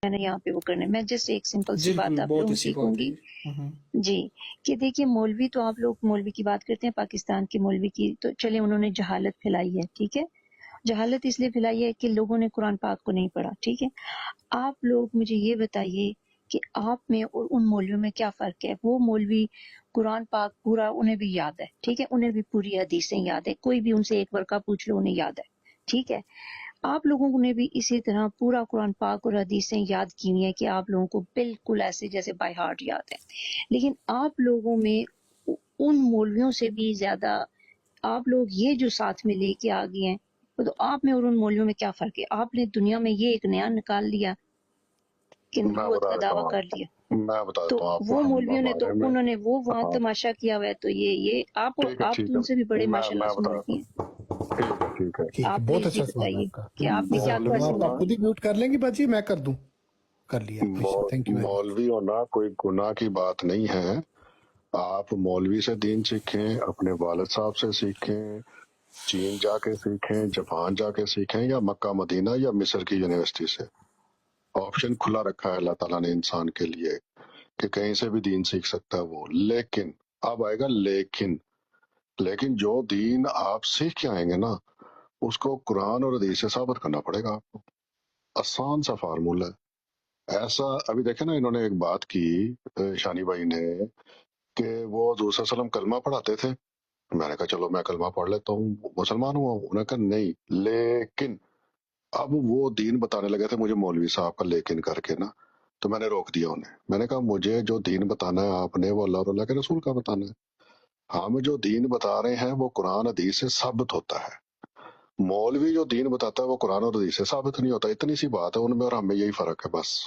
میں نے یہاں پہ وہ کرنا ہے. میں جسٹ ایک سمپل سی بات بالکل آپ بہت لوگوں اچھی سیکھوں بات گی ہے. جی کہ دیکھیے مولوی تو آپ لوگ مولوی کی بات کرتے ہیں پاکستان کے مولوی کی تو چلے انہوں نے جہالت پھیلائی ہے ٹھیک ہے جہالت اس لیے پھیلائی ہے کہ لوگوں نے قرآن پاک کو نہیں پڑھا ٹھیک ہے آپ لوگ مجھے یہ بتائیے کہ آپ میں اور ان مولویوں میں کیا فرق ہے وہ مولوی قرآن پاک پورا انہیں بھی یاد ہے ٹھیک ہے انہیں بھی پوری حدیثیں یاد ہے کوئی بھی ان سے ایک ورقہ پوچھ لو انہیں یاد ہے ٹھیک ہے آپ لوگوں نے بھی اسی طرح پورا قرآن پاک اور حدیثیں یاد کی ہوئی ہیں کہ آپ لوگوں کو بالکل ایسے جیسے بائی ہارٹ یاد ہے لیکن آپ لوگوں میں ان مولویوں سے بھی زیادہ آپ لوگ یہ جو ساتھ میں لے کے آ گئے ہیں تو آپ میں اور ان مولویوں میں کیا فرق ہے آپ نے دنیا میں یہ ایک نیا نکال لیا کہ میں نبوت بتا کا دیتا دعویٰ ہوں کر لیا میں بتا تو دیتا ہوں آپ کو وہ ہم مولویوں نے تو ہمارے میں انہوں نے وہ وہاں ہاں تماشا کیا ہوا ہے تو یہ آپ ٹھیک تو ان سے بھی ہے بڑے ماشاء اللہ میں سے بتا دیتا مولوی ہیں ہوں ٹھیک ہے ٹھیک ہے آپ بہت پلیز یہ اچھا سوال ہے بتائیے آپ کا. کہ آپ نے کیا میں کیا مولوی آپ ہونا سوال خود ہی میوٹ کر لیں گے باجی میں کر دوں کر لیا تھینک یو ویری مچ. مولوی ہونا کوئی گناہ کی بات نہیں ہے آپ مولوی سے دین سیکھیں اپنے والد صاحب سے سیکھیں چین جا کے سیکھیں جاپان جا کے سیکھیں یا مکہ مدینہ یا مصر کی یونیورسٹی سے آپشن کھلا رکھا ہے اللہ تعالیٰ نے انسان کے لیے کہ کہیں سے بھی دین سیکھ سکتا ہے وہ لیکن اب آئے گا لیکن جو دین آپ سیکھ کے آئیں گے نا اس کو قرآن اور حدیث سے ثابت کرنا پڑے گا آپ کو آسان سا فارمولہ ہے ایسا ابھی دیکھیں نا انہوں نے ایک بات کی شانی بھائی نے کہ وہ حضور صلی اللہ علیہ وسلم کلمہ پڑھاتے تھے میں نے کہا چلو میں کلمہ پڑھ لیتا ہوں مسلمان ہوا ہوں انہوں نے کہا نہیں لیکن اب وہ دین بتانے لگے تھے مجھے مولوی صاحب کا لیکن کر کے نا تو میں نے روک دیا انہیں میں نے کہا مجھے جو دین بتانا ہے آپ نے وہ اللہ اور اللہ کے رسول کا بتانا ہے ہم جو دین بتا رہے ہیں وہ قرآن حدیث سے ثابت ہوتا ہے مولوی جو دین بتاتا ہے وہ قرآن اور حدیث سے ثابت نہیں ہوتا اتنی سی بات ہے ان میں اور ہم میں یہی فرق ہے بس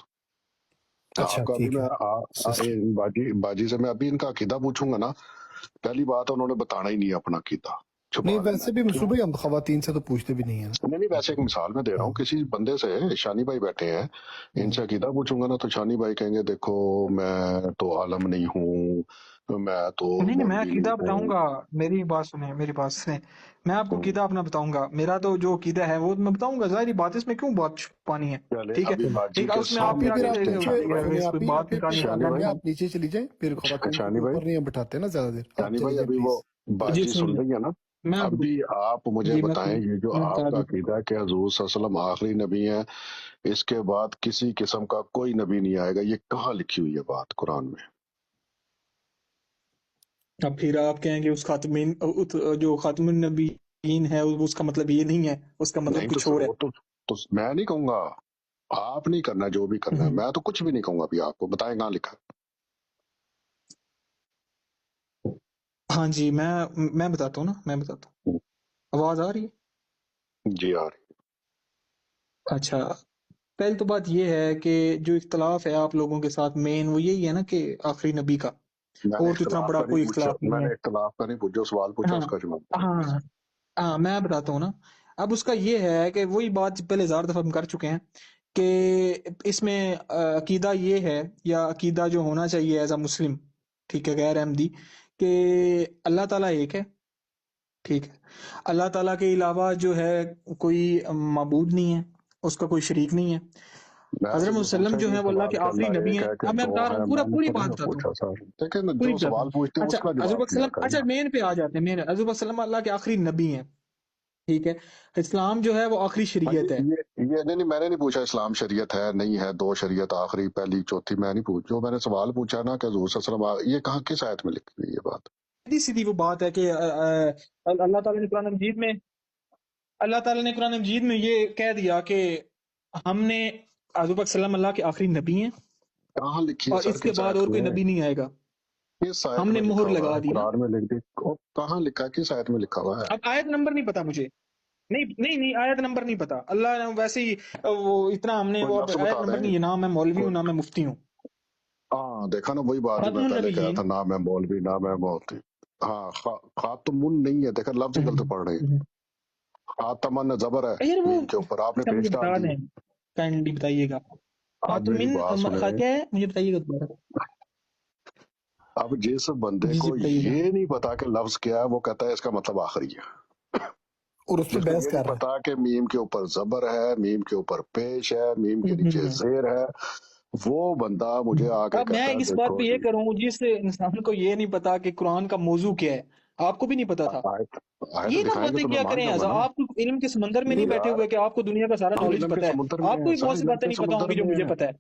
اچھا آپ کا بھی ٹھیک ہے. باجی سے میں ابھی ان کا عقیدہ پوچھوں گا نا پہلی بات انہوں نے بتانا ہی نہیں اپنا عقیدہ نہیں چھپا لینا ویسے بھی کیوں منصوبے ہم خواتین سے تو پوچھتے بھی نہیں ہیں نہیں ویسے ایک مثال میں دے رہا نا. ہوں کسی بندے سے شانی بھائی بیٹھے ہیں ان سے عقیدہ پوچھوں گا نا تو شانی بھائی کہیں گے دیکھو میں تو عالم نہیں ہوں میں تو نہیں میں مولوی نہیں عقیدہ بتاؤں ہوں گا. میری بات سنیں میں آپ کو عقیدہ اپنا بتاؤں گا. میرا تو جو عقیدہ ہے وہ میں بتاؤں گا ظاہری بات اس میں کیوں بات چھپانی ہے چلے ٹھیک ہے ابھی باجی ٹھیک ہے کے اس میں آپ آپ ہی سامنے کیا پھر کہ آپ دیکھتے ہیں نیچے شانی بھائی سنیں اس آپ پہ ہی بات نکالنی شانی پھر بھائی آپ نیچے چلی جائیں پھر خواتین کو شانی بھائی اوپر نہیں بٹھاتے نا زیادہ دیر آپ شانی چلی بھائی جائیں ابھی وہ پلیز. جی باجی سن سنیے رہی ہے نا میں آپ کو ابھی آپ مجھے جی بتائیں یہ جو میں آپ بتا کا دوں. عقیدہ ہے کہ حضور صلی اللہ علیہ وسلم آخری نبی ہیں اس کے بعد کسی قسم کا کوئی نبی نہیں آئے گا یہ کہاں لکھی ہوئی ہے بات قرآن میں اب پھر آپ کہیں گے اس خاتمین جو خاتم النبیین ہے اس کا مطلب یہ نہیں ہے اس کا مطلب نہیں کچھ اور ہے. تو میں نہیں کہوں گا آپ نہیں کرنا جو بھی کرنا ہے ہوں. میں تو کچھ بھی نہیں کہوں گا ابھی آپ کو بتائیں کہاں لکھا ہاں جی میں بتاتا ہوں نا میں بتاتا ہوں. آواز آ رہی ہے؟ جی آ رہی اچھا پہلی تو بات یہ ہے کہ جو اختلاف ہے آپ لوگوں کے ساتھ مین وہ یہی ہے نا کہ آخری نبی کا میں نے اور تو اتنا اختلاف بڑا کا نہیں کوئی پوچھا اختلاف میں نہیں نے ہے. اختلاف کا نہیں پوچھا جو سوال پوچھا ہاں اس کا جواب دیں ہاں ہاں میں بتاتا ہوں نا. اب اس کا یہ ہے کہ وہی بات پہلے 1000 دفعہ ہم کر چکے ہیں کہ اس میں عقیدہ یہ ہے یا عقیدہ جو ہونا چاہیے ایز اے مسلم ٹھیک ہے غیر احمدی کہ اللہ تعالیٰ ایک ہے ٹھیک ہے. اللہ تعالیٰ کے علاوہ جو ہے کوئی معبود نہیں ہے اس کا کوئی شریک نہیں ہے. میں حضرت تو یہ وسلم پوچھا ہی جو نہیں ہے وہ اللہ سوال کے کہ آخری اللہ نبی ایک ہیں. ہے کہ اب میں دو بتا رہا ہے ہوں میں نے پوری تو بات نہیں بتاتا ہوں پوچھا سر لیکن پوری جو بتاتا ہوں. سوال پوچھتے ہیں اچھا اس کا حضرت جواب دیا وسلم کریں اچھا نا مین پہ آ جاتے ہیں. حضرت وسلم اللہ کے آخری نبی ہیں ٹھیک ہے. اسلام جو ہے وہ آخری ہاں شریعت ہے. یہ نہیں میں نے نہیں پوچھا اسلام شریعت ہے نہیں ہے دو شریعت آخری پہلی چوتھی میں نہیں پوچھ جو میں نے سوال پوچھا نا کہ حضور صلی اللہ علیہ وسلم یہ کہاں کس آیت میں لکھی ہوئی یہ بات سیدھی سیدھی وہ بات ہے کہ اللہ تعالیٰ نے قرآن مجید میں یہ کہہ دیا کہ ہم نے حضرت پاک صلی اللہ اللہ کے آخری نبی ہیں کہاں لکھی ہے اور سر اس کے کس بعد آیت اور کوئی میں نبی نہیں آئے گا. کس آیت ہم نے میں لکھا مہر ہوا لگا ہے دی نا. قرآن میں لکھ دی کہاں لکھا ہے کس آیت میں لکھا ہوا ہے اب آیت نمبر نہیں پتا مجھے. نہیں آیت نمبر نہیں پتا. اللہ نے ویسے ہی وہ اتنا ہم نے کوئی وہ لفظ آیت بتا نمبر دیں نہیں. یہ نہ میں مولوی ہوں کوئی نہ میں مفتی ہوں. ہاں دیکھا نا وہی بات جو خاتم میں پہلے کہا النبیین. تھا نہ میں مولوی نہ میں مولوی ہاں خاتمن نہیں ہے دیکھا لفظ ہی غلط پڑھ رہے ہیں خاتمن زبر ہے یار وہ میم کے اوپر آپ نے اچھا مجھے پیش بتا ڈال دی دیں کائنڈلی بتائیے گا. آپ میری خاتمین بات سنیں کیا ہے مجھے بتائیے گا دوبارہ. اب جس بندے جی کو بتائیے گا. یہ نہیں پتا کہ لفظ کیا ہے وہ کہتا ہے اس کا مطلب آخری ہے اور اس پہ جس کو بحث یہ کر نہیں رہا ہے. پتا کہ میم کے اوپر زبر ہے، میم کے اوپر پیش ہے، میم کے نیچے زیر ہے، وہ بندہ مجھے آ کے اب میں کہتا ہے اس بات دیکھو پہ یہ جی کروں، جس انسان کو یہ نہیں پتا کہ قرآن کا موضوع کیا ہے، آپ کو بھی نہیں پتا تھا، آیت آیت یہ نہ دکھائیں گے باتیں تو میں کیا مان کریں جاؤں گا نا آپ کو علم کے سمندر میں نہیں بیٹھے یار۔ ہوئے کہ آپ کو دنیا کا سارا ہم نالج علم کے پتا ہے، سمندر میں آپ کو ہیں بھی سر، بہت سی علم باتیں کے نہیں پتا ہوں سمندر گی جو میں مجھے ہیں، پتا ہے۔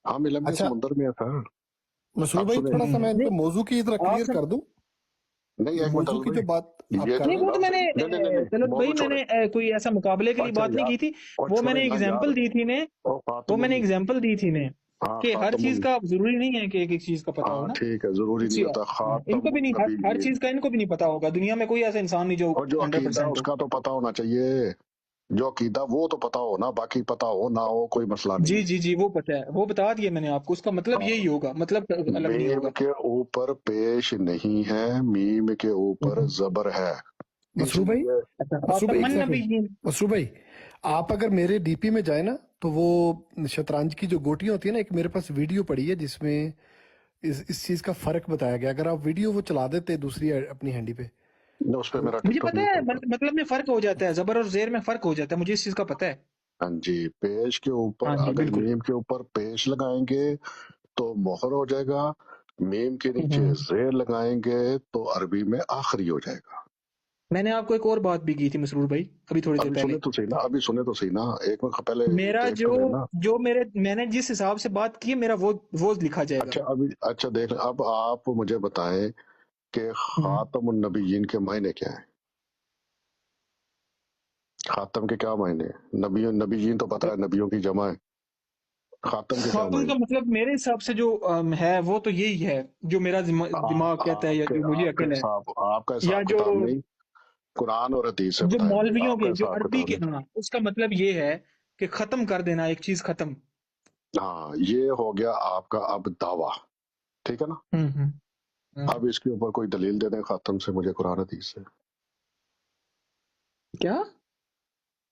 ہم علم کے اچھا سمندر میں ہیں سر۔ مسرور آپ بھائی سنیں تھوڑا سا میں ان نہیں پہ موضوع کی طرح آپ کلیئر سب کر دوں. نہیں، ایک منٹ موضوع کی بھائی، جو بات آپ یہ کر جو نہیں، رہے وہ ہیں. تو میں لفظ نے نہیں نہیں نہیں طلعت بھائی موضوع میں چھوڑے، نے کوئی ایسا مقابلے کے لیے اچھا بات نہیں یار، کی تھی، اور وہ میں چھوڑے نے نا یار، ایگزامپل دی تھی نے، اور وہ خاتم میں نے ایگزامپل دی تھی نے کہ ہر خاتم چیز کا ضروری نہیں ہے کہ ایک ایک چیز کا پتا ہو نا، ٹھیک ہے، ضروری نہیں ہوتا ان خاتم کو بھی نہیں، ہر النبیین، چیز کا ان کو بھی نہیں پتا ہوگا، دنیا میں کوئی ایسا انسان نہیں جو اور جو عقیدہ 100% اس ہو۔ کا تو پتا ہونا چاہیے، جو عقیدہ وہ تو پتا ہو نا، باقی پتا ہو نہ ہو کوئی مسئلہ نہیں جی ہے۔ جی جی، وہ پتا ہے، وہ بتا دیا میں نے آپ کو، اس کا مطلب ہاں، یہی ہوگا، مطلب الگ نہیں میم ہوگا۔ کے اوپر پیش نہیں ہے، میم کے اوپر زبر ہے، اس مسرور بھائی، لیے اچھا، مسرور بھائی خاتم ایک سیکنڈ. النبیین، مسرور بھائی آپ اگر میرے ڈی پی میں جائیں نا تو وہ شطرنج کی جو گوٹیاں ہوتی ہیں نا، ایک میرے پاس ویڈیو پڑی ہے جس میں اس چیز کا فرق بتایا گیا. اگر آپ ویڈیو وہ چلا دیتے دوسری اپنی ہینڈی پہ اس پہ تو. میرا مجھے ٹک ٹاک پتا نہیں ہے چلتا۔ مطلب میں فرق ہو جاتا ہے، زبر اور زیر میں فرق ہو جاتا ہے، مجھے اس چیز کا پتا ہے۔ ہاں جی، پیش کے اوپر ہاں جی اگر بالکل۔ میم کے اوپر پیش لگائیں گے تو مہر ہو جائے گا، میم کے نیچے ہوں، زیر لگائیں گے تو عربی میں آخری ہو جائے گا۔ میں نے آپ کو ایک اور بات بھی کی تھی مسرور بھائی ابھی تھوڑی دیر ابھی پہلے، سنے تو صحیح نا، ابھی سنے تو صحیح نا، ایک وقت پہلے میرا دیکھ تو لینا۔ جو میں نے جس حساب سے بات کی ہے میرا وہ لکھا جائے گا۔ اچھا ابھی، اچھا دیکھ، اب آپ مجھے بتائیں کہ ہوں، خاتم النبیین کے معنی کیا ہیں؟ خاتم کے کیا معنی ہیں؟ نبیین تو پتہ ہے نبیوں کی جمع ہے، خاتم کے کیا خاتم معنی؟ کا مطلب میرے حساب سے جو ہے وہ تو یہی ہے جو میرا دماغ کہتا ہے یا جو مجھے عقل ہے، آپ کا یا حساب جو کتاب نہیں، قرآن اور حدیث سے جو بتائیں مجھے، مولویوں آپ کا کے جو حساب عربی کتاب کے، نہیں۔ ہاں اس کا مطلب یہ ہے کہ ختم کر دینا ایک چیز ختم۔ ہاں، یہ ہو گیا آپ کا اب دعویٰ، ٹھیک ہے نا؟ ہوں ہوں ہوں۔ اب اس کے اوپر کوئی دلیل دے دیں خاتم سے مجھے، قرآن حدیث سے۔ کیا؟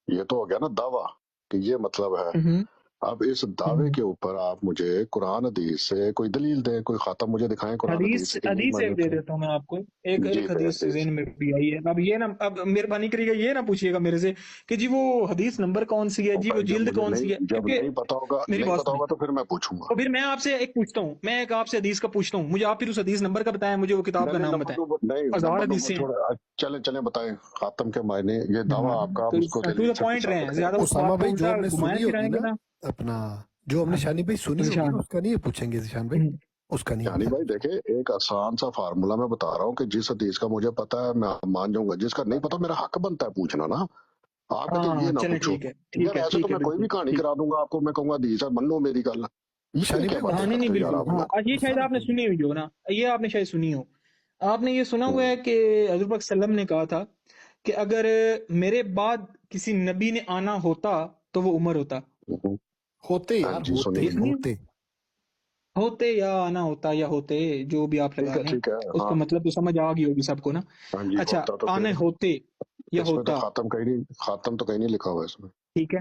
یہ تو ہو گیا نا دعویٰ کہ یہ مطلب ہے، ہوں اب اس دعوے ہوں۔ کے اوپر آپ مجھے قرآن حدیث سے کوئی دلیل دیں، کوئی خاتم مجھے دکھائیں قرآن حدیث سے کہ یہی حدیث معنی ایک دے ہوتے دیتا ہوں میں آپ کو، ہیں۔ جی ایک دے حدیث دے۔ ذہن میں بھی آئی ہے، اب مہربانی کریے گا یہ نہ پوچھیے گا میرے سے کہ جی وہ حدیث نمبر کون سی ہے، جی وہ بھائی جب جلد مجھے کون سی ہے، نہیں، جب کیونکہ نہیں پتا ہوگا، میری نہیں بات پتا سنیں، ہوگا تو پھر میں پوچھوں گا۔ تو پھر میں آپ سے ایک پوچھتا ہوں، میں ایک آپ سے حدیث کا پوچھتا ہوں، مجھے آپ پھر اس حدیث نمبر کا بتائیں، مجھے وہ کتاب نہیں کا نہیں، نام نمبر بتائیں، نمبر نہیں، ہزار نمبر حدیثیں ہیں۔ چھوڑے، چلیں چلیں بتائیں خاتم کے معنی، یہ دعویٰ آپ کا، آپ اس کو ٹو دلیل دا سے پوائنٹ رہے ہیں، ثابت کریں۔ زیادہ اس اسامہ بات کو بھائی جو الٹا ہم نے گھمائیں سنی ہوگی پھرائیں گے نا نا۔ اپنا، جو ہم نے شانی بھائی سنی ہوگی نا ذیشان، اس کا نہیں یہ پوچھیں گے ذیشان بھائی، اس کا نہیں یعنی پوچھیں بھائی گے. دیکھیں، ایک آسان سا فارمولا میں بتا رہا ہوں کہ جس حدیث کا مجھے پتا ہے میں مان جاؤں گا، جس کا نہیں پتا میرا حق بنتا ہے پوچھنا نا۔ آپ کہتے ہیں یہ ہاں نہ چلیں پوچھو، ٹھیک ہے یار ایسے تو میں کوئی بالکل بھی کہانی ٹھیک۔ کرا دوں گا آپ کو، میں کہوں گا حدیث ہے من لو میری گل، یہ شانی کیا بھائی باتیں ہاں نہیں کرتے ہو یار بالکل، آپ ہاں لوگ؟ یہ غصہ شاید نہ آپ نے کریں. سنی ہوئی ہو نا، یہ آپ نے شاید سنی ہو، آپ نے یہ سنا ہوا ہے کہ حضور پاک صلی اللہ علیہ وسلم نے کہا تھا کہ اگر میرے بعد کسی نبی نے آنا ہوتا تو وہ عمر ہوتا، ہوتے ہاں یار جی ہوتے یہ سنیے، سنی ہوتے. ہوتے یا آنا ہوتا یا ہوتے، جو بھی آپ لگا لیں، ٹھیک ہے، اس ہاں کا مطلب تو سمجھ آ گئی ہوگی سب کو نا۔ ہاں جی اچھا، ہوتا، تو آنے پھر ہوتے یا اس میں تو ہوتا، خاتم کہیں نہیں، خاتم تو کہیں نہیں لکھا ہوا ہے اس میں۔ ٹھیک ہے،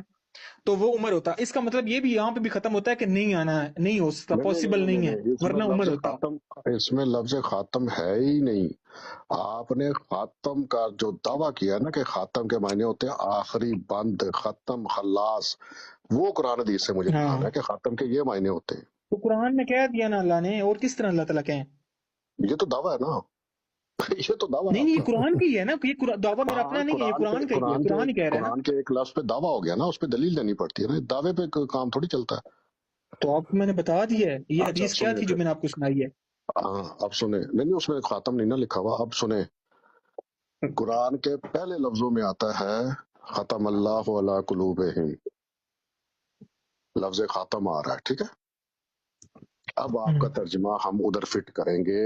تو وہ عمر ہوتا، اس کا مطلب یہ بھی یہاں پہ بھی ختم ہوتا ہے کہ نہیں آنا ہے، نہیں ہو سکتا، نہیں نہیں پاسبل نہیں نہیں نہیں ہے، نہیں، اس میں ورنہ عمر لفظ ہوتا۔ خاتم، اس میں لفظ خاتم ہے ہی نہیں۔ آپ نے خاتم کا جو دعویٰ کیا نا کہ خاتم کے معنی ہوتے ہیں آخری، بند، ختم، خلاص، وہ قرآن حدیث سے مجھے ہاں دکھانا ہے کہ خاتم کے یہ معنی ہوتے ہیں۔ تو قرآن میں کہہ دیا نا اللہ نے، اور کس طرح اللہ تعالیٰ کہیں؟ یہ تو دعویٰ ہے نا، یہ تو دعویٰ ہے نہیں آپ نہیں، کا۔ یہ قرآن کی ہے نا، یہ دعویٰ میرا ہاں، اپنا نہیں ہے، یہ قرآن کا ہی ہے، قرآن ہی کہہ رہا ہے نا۔ قرآن کے ایک لفظ پہ دعویٰ ہو گیا نا، اس پہ دلیل دینی پڑتی ہے نا، دعوے پہ کام تھوڑی چلتا ہے۔ تو آپ کو میں نے بتا دیا ہے یہ اچھا اب حدیث کیا سنیں تھی جو پھر، میں نے آپ کو سنائی ہے۔ ہاں اب سنیں، نہیں نہیں، اس میں خاتم نہیں نا لکھا ہوا، اب سنیں، قرآن کے پہلے لفظوں میں آتا ہے ختم اللہ علی قلوبہم، لفظ خاتم آ رہا ہے، ٹھیک ہے۔ اب آپ کا ترجمہ ہم ادھر فٹ کریں گے،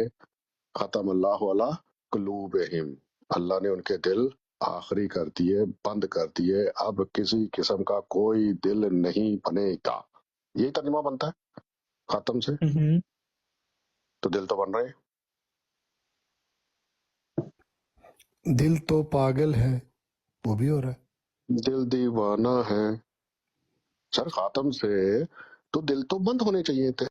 ختم اللہ علی قلوبہم، اللہ نے ان کے دل آخری کر دیے، بند کر دیے، اب کسی قسم کا کوئی دل نہیں بنے گا، یہی ترجمہ بنتا ہے ختم سے، ہوں، تو دل تو بن رہے ہیں۔ دل تو پاگل ہے وہ بھی ہو رہا ہے. دل دیوانہ ہے، سر خاتم سے تو دل تو بند ہونے چاہیے تھے۔